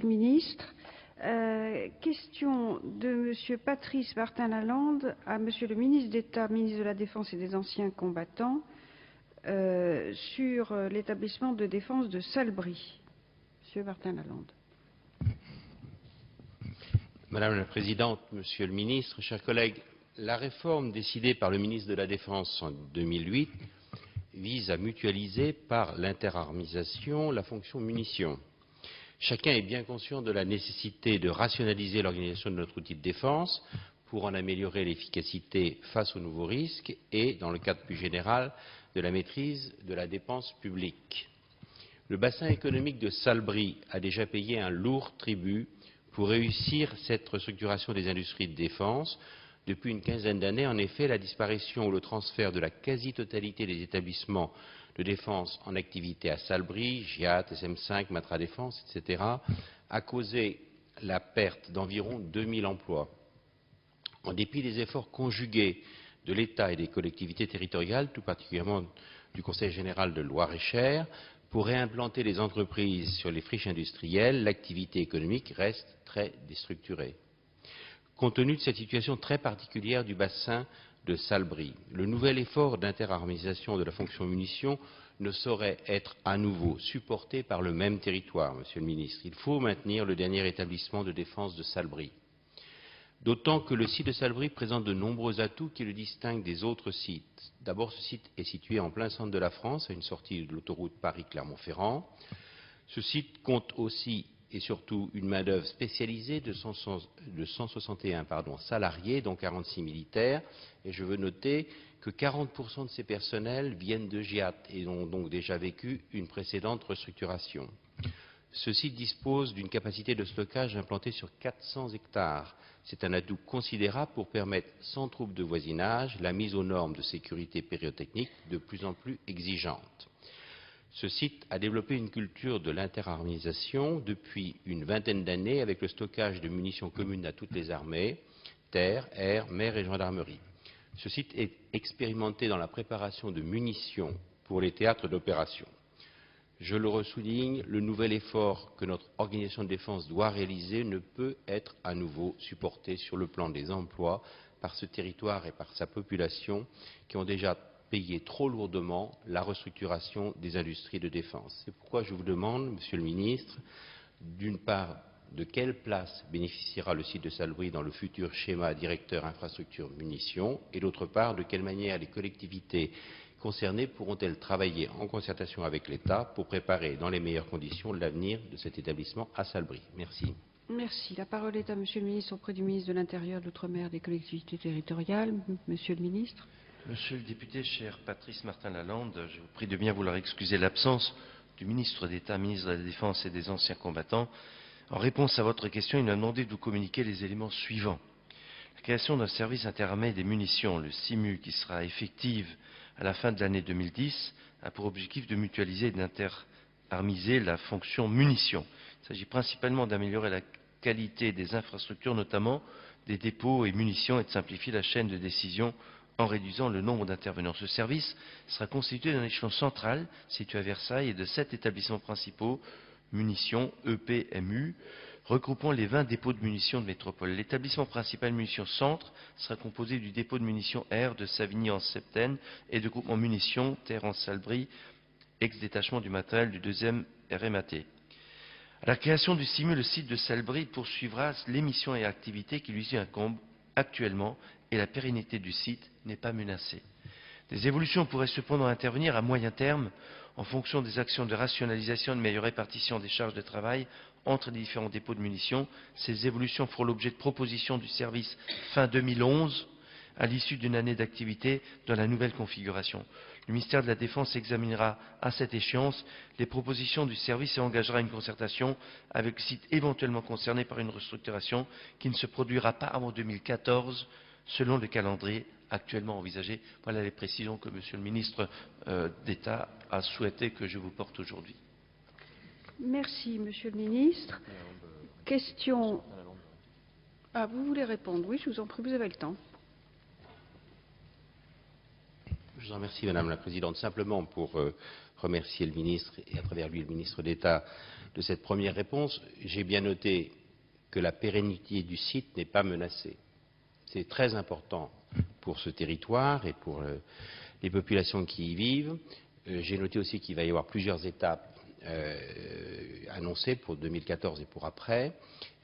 le ministre. Question de Monsieur Patrice Martin-Lalande à Monsieur le ministre d'État, ministre de la Défense et des Anciens Combattants, sur l'établissement de défense de Salbris. Monsieur Martin-Lalande. Madame la Présidente, Monsieur le Ministre, chers collègues, la réforme décidée par le ministre de la Défense en 2008 vise à mutualiser par l'interarmisation la fonction munitions. Chacun est bien conscient de la nécessité de rationaliser l'organisation de notre outil de défense pour en améliorer l'efficacité face aux nouveaux risques et, dans le cadre plus général, de la maîtrise de la dépense publique. Le bassin économique de Salbris a déjà payé un lourd tribut pour réussir cette restructuration des industries de défense. Depuis une quinzaine d'années, en effet, la disparition ou le transfert de la quasi-totalité des établissements de défense en activité à Salbris, GIAT, SM5, Matra Défense, etc., a causé la perte d'environ 2000 emplois. En dépit des efforts conjugués de l'État et des collectivités territoriales, tout particulièrement du Conseil général de Loir-et-Cher, pour réimplanter les entreprises sur les friches industrielles, l'activité économique reste très déstructurée. Compte tenu de cette situation très particulière du bassin de Salbris, le nouvel effort d'interarmisation de la fonction munitions ne saurait être à nouveau supporté par le même territoire, Monsieur le Ministre. Il faut maintenir le dernier établissement de défense de Salbris. D'autant que le site de Salbris présente de nombreux atouts qui le distinguent des autres sites. D'abord, ce site est situé en plein centre de la France, à une sortie de l'autoroute Paris-Clermont-Ferrand. Ce site compte aussi et surtout une main-d'œuvre spécialisée de 161 salariés, dont 46 militaires. Et je veux noter que 40% de ces personnels viennent de GIAT et ont donc déjà vécu une précédente restructuration. Ce site dispose d'une capacité de stockage implantée sur 400 hectares. C'est un atout considérable pour permettre, sans trouble de voisinage, la mise aux normes de sécurité pyrotechnique de plus en plus exigeantes. Ce site a développé une culture de l'interarmisation depuis une vingtaine d'années avec le stockage de munitions communes à toutes les armées, terre, air, mer et gendarmerie. Ce site est expérimenté dans la préparation de munitions pour les théâtres d'opération. Je le ressouligne, le nouvel effort que notre organisation de défense doit réaliser ne peut être à nouveau supporté sur le plan des emplois par ce territoire et par sa population qui ont déjà payé trop lourdement la restructuration des industries de défense. C'est pourquoi je vous demande, Monsieur le Ministre, d'une part, de quelle place bénéficiera le site de Salbris dans le futur schéma directeur infrastructure munitions et d'autre part, de quelle manière les collectivités concernées pourront-elles travailler en concertation avec l'État pour préparer dans les meilleures conditions l'avenir de cet établissement à Salbris. Merci. Merci. La parole est à Monsieur le ministre auprès du ministre de l'Intérieur, de l'Outre-mer, des collectivités territoriales. Monsieur le ministre. Monsieur le député, cher Patrice Martin-Lalande, je vous prie de bien vouloir excuser l'absence du ministre d'État, ministre de la Défense et des Anciens Combattants. En réponse à votre question, il m'a demandé de vous communiquer les éléments suivants. La création d'un service interarmé des munitions, le SIMU, qui sera effective à la fin de l'année 2010, a pour objectif de mutualiser et d'interarmiser la fonction munitions. Il s'agit principalement d'améliorer la qualité des infrastructures, notamment des dépôts et munitions, et de simplifier la chaîne de décision en réduisant le nombre d'intervenants. Ce service sera constitué d'un échelon central situé à Versailles et de 7 établissements principaux, munitions, EPMU, regroupant les 20 dépôts de munitions de métropole. L'établissement principal munitions centre sera composé du dépôt de munitions R de Savigny en Septène et de groupement munitions Terre en Salbris, ex-détachement du matériel du 2e RMAT. À la création du SIMU, le site de Salbris poursuivra les missions et activités qui lui incombent actuellement et la pérennité du site n'est pas menacée. Des évolutions pourraient cependant intervenir à moyen terme en fonction des actions de rationalisation et de meilleure répartition des charges de travail entre les différents dépôts de munitions. Ces évolutions feront l'objet de propositions du service fin 2011 à l'issue d'une année d'activité dans la nouvelle configuration. Le ministère de la Défense examinera à cette échéance les propositions du service et engagera une concertation avec le site éventuellement concerné par une restructuration qui ne se produira pas avant 2014 selon le calendrier actuellement envisagé. Voilà les précisions que Monsieur le ministre d'État a souhaité que je vous porte aujourd'hui. Merci, Monsieur le ministre. Question. Ah, vous voulez répondre? Oui, je vous en prie, vous avez le temps. Je vous remercie, Madame la Présidente. Simplement pour remercier le ministre et à travers lui le ministre d'État de cette première réponse. J'ai bien noté que la pérennité du site n'est pas menacée. C'est très important pour ce territoire et pour les populations qui y vivent. J'ai noté aussi qu'il va y avoir plusieurs étapes annoncées pour 2014 et pour après.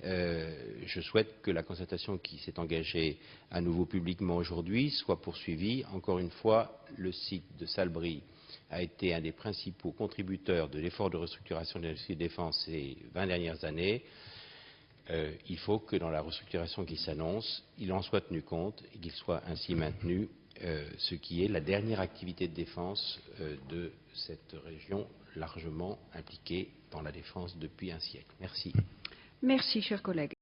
Je souhaite que la concertation qui s'est engagée à nouveau publiquement aujourd'hui soit poursuivie. Encore une fois, le site de Salbris a été un des principaux contributeurs de l'effort de restructuration de l'industrie de défense ces 20 dernières années. Il faut que dans la restructuration qui s'annonce, il en soit tenu compte et qu'il soit ainsi maintenu, ce qui est la dernière activité de défense de cette région largement impliquée dans la défense depuis un siècle. Merci. Merci, cher collègue.